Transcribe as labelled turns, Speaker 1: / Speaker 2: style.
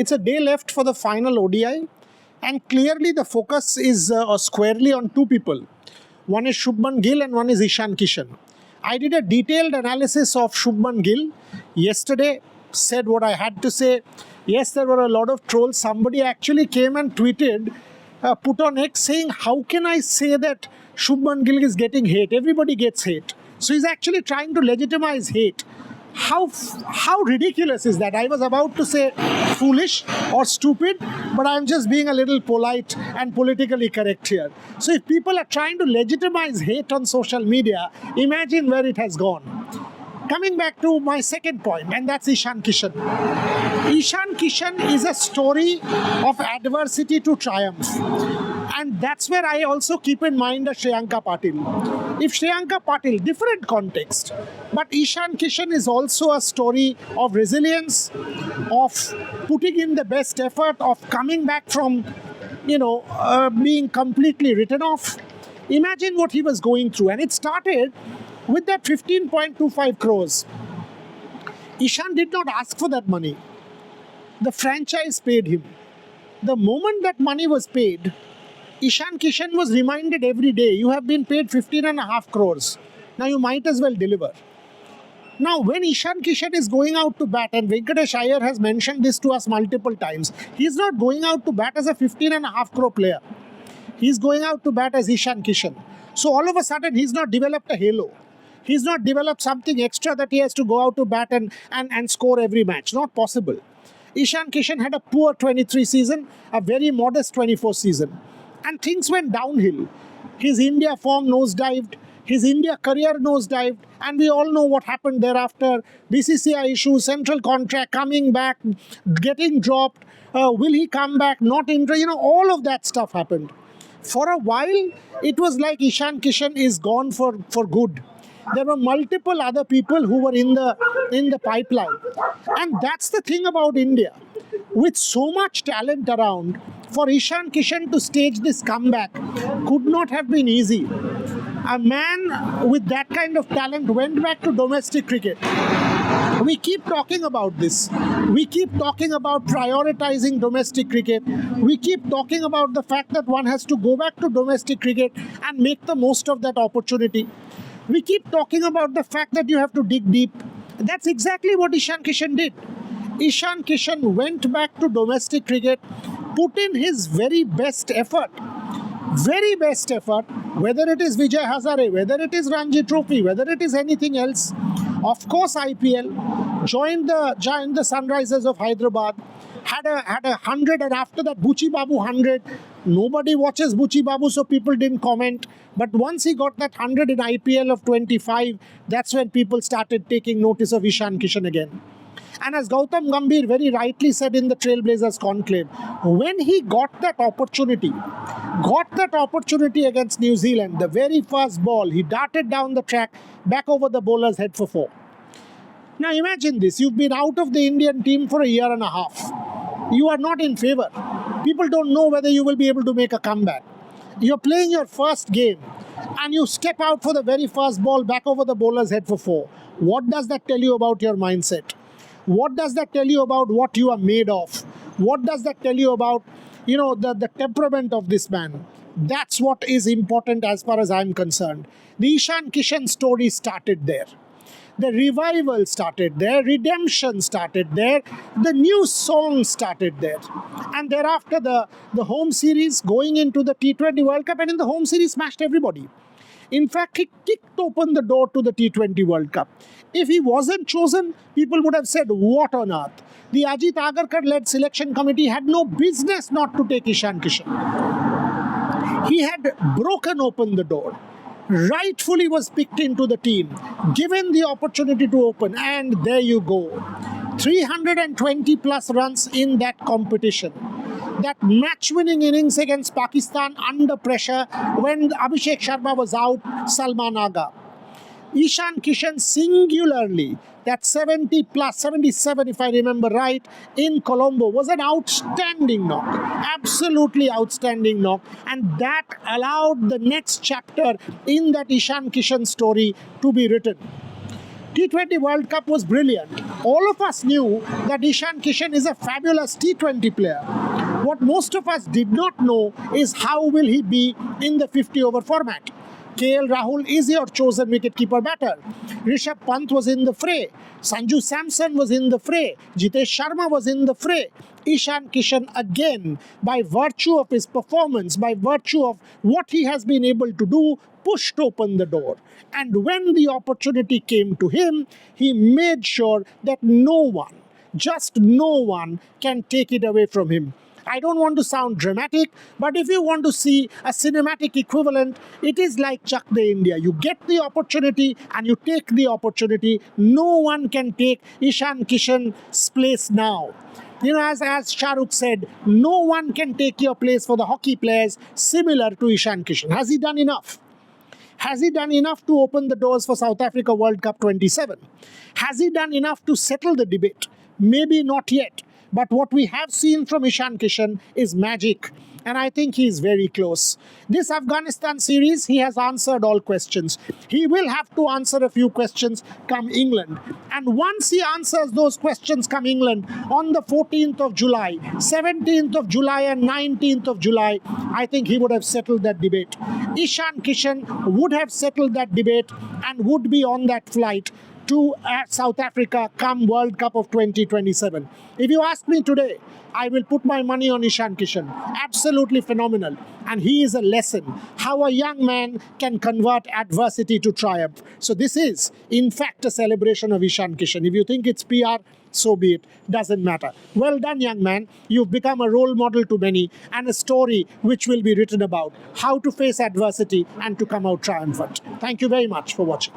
Speaker 1: It's a day left for the final ODI, and clearly the focus is squarely on two people. One is Shubman Gill and one is Ishan Kishan. I did a detailed analysis of Shubman Gill yesterday, said what I had to say. Yes, there were a lot of trolls. Somebody actually came and tweeted, put on X saying, how can I say that Shubman Gill is getting hate? Everybody gets hate. So he's actually trying to legitimize hate. How ridiculous is that? I was about to say foolish or stupid, but I'm just being a little polite and politically correct here. So if people are trying to legitimize hate on social media, imagine where it has gone. Coming back to my second point, and that's Ishan Kishan. Ishan Kishan is a story of adversity to triumph. And that's where I also keep in mind a Shreyanka Patil. If Shreyanka Patil, different context, but Ishan Kishan is also a story of resilience, of putting in the best effort, of coming back from, being completely written off. Imagine what he was going through. And it started with that 15.25 crores. Ishan did not ask for that money. The franchise paid him. The moment that money was paid, Ishan Kishan was reminded every day, you have been paid 15.5 crores. Now you might as well deliver. Now when Ishan Kishan is going out to bat, and Venkatesh Iyer has mentioned this to us multiple times, he's not going out to bat as a 15.5 crore player. He's going out to bat as Ishan Kishan. So all of a sudden he's not developed a halo. He's not developed something extra that he has to go out to bat and score every match. Not possible. Ishan Kishan had a poor 23 season, a very modest 24 season. And things went downhill. His India form nosedived. His India career nosedived. And we all know what happened thereafter. BCCI issues, central contract, coming back, getting dropped. Will he come back? Not interested. All of that stuff happened. For a while, it was like Ishan Kishan is gone for good. There were multiple other people who were in the pipeline. And that's the thing about India. With so much talent around, for Ishan Kishan to stage this comeback could not have been easy. A man with that kind of talent went back to domestic cricket. We keep talking about this. We keep talking about prioritizing domestic cricket. We keep talking about the fact that one has to go back to domestic cricket and make the most of that opportunity. We keep talking about the fact that you have to dig deep. That's exactly what Ishan Kishan did. Ishan Kishan went back to domestic cricket, put in his very best effort, whether it is Vijay Hazare, whether it is Ranji Trophy, whether it is anything else. Of course, IPL, joined the Sunrisers of Hyderabad, had a 100, and after that Buchi Babu 100. Nobody watches Buchi Babu, so people didn't comment. But once he got that 100 in IPL of 25, that's when people started taking notice of Ishan Kishan again. And as Gautam Gambhir very rightly said in the Trailblazers conclave, when he got that opportunity against New Zealand, the very first ball, he darted down the track, back over the bowler's head for 4. Now imagine this, you've been out of the Indian team for a year and a half. You are not in favour. People don't know whether you will be able to make a comeback. You're playing your first game and you step out for the very first ball back over the bowler's head for 4. What does that tell you about your mindset? What does that tell you about what you are made of? What does that tell you about, the temperament of this man? That's what is important as far as I'm concerned. The Ishan Kishan story started there. The revival started there, redemption started there, the new song started there. And thereafter, the home series going into the T20 World Cup, and in the home series smashed everybody. In fact, he kicked open the door to the T20 World Cup. If he wasn't chosen, people would have said, what on earth? The Ajit Agarkar-led selection committee had no business not to take Ishan Kishan. He had broken open the door. Rightfully was picked into the team, given the opportunity to open, and there you go. 320 plus runs in that competition. That match-winning innings against Pakistan under pressure when Abhishek Sharma was out, Salman Agha. Ishan Kishan singularly, that 70 plus, 77 if I remember right, in Colombo was an outstanding knock. Absolutely outstanding knock. And that allowed the next chapter in that Ishan Kishan story to be written. T20 World Cup was brilliant. All of us knew that Ishan Kishan is a fabulous T20 player. What most of us did not know is how will he be in the 50-over format. KL Rahul is your chosen wicketkeeper batter. Rishabh Pant was in the fray. Sanju Samson was in the fray. Jitesh Sharma was in the fray. Ishan Kishan again, by virtue of his performance, by virtue of what he has been able to do, pushed open the door. And when the opportunity came to him, he made sure that no one, just no one, can take it away from him. I don't want to sound dramatic, but if you want to see a cinematic equivalent, it is like Chak De India. You get the opportunity and you take the opportunity. No one can take Ishan Kishan's place now. You know, as Shah Rukh said, no one can take your place for the hockey players similar to Ishan Kishan. Has he done enough? Has he done enough to open the doors for South Africa World Cup 27? Has he done enough to settle the debate? Maybe not yet. But what we have seen from Ishan Kishan is magic. And I think he is very close. This Afghanistan series, he has answered all questions. He will have to answer a few questions come England. And once he answers those questions come England on the 14th of July, 17th of July and 19th of July, I think he would have settled that debate. Ishan Kishan would have settled that debate and would be on that flight to South Africa come World Cup of 2027. If you ask me today, I will put my money on Ishan Kishan. Absolutely phenomenal. And he is a lesson how a young man can convert adversity to triumph. So this is, in fact, a celebration of Ishan Kishan. If you think it's PR, so be it. Doesn't matter. Well done, young man. You've become a role model to many and a story which will be written about how to face adversity and to come out triumphant. Thank you very much for watching.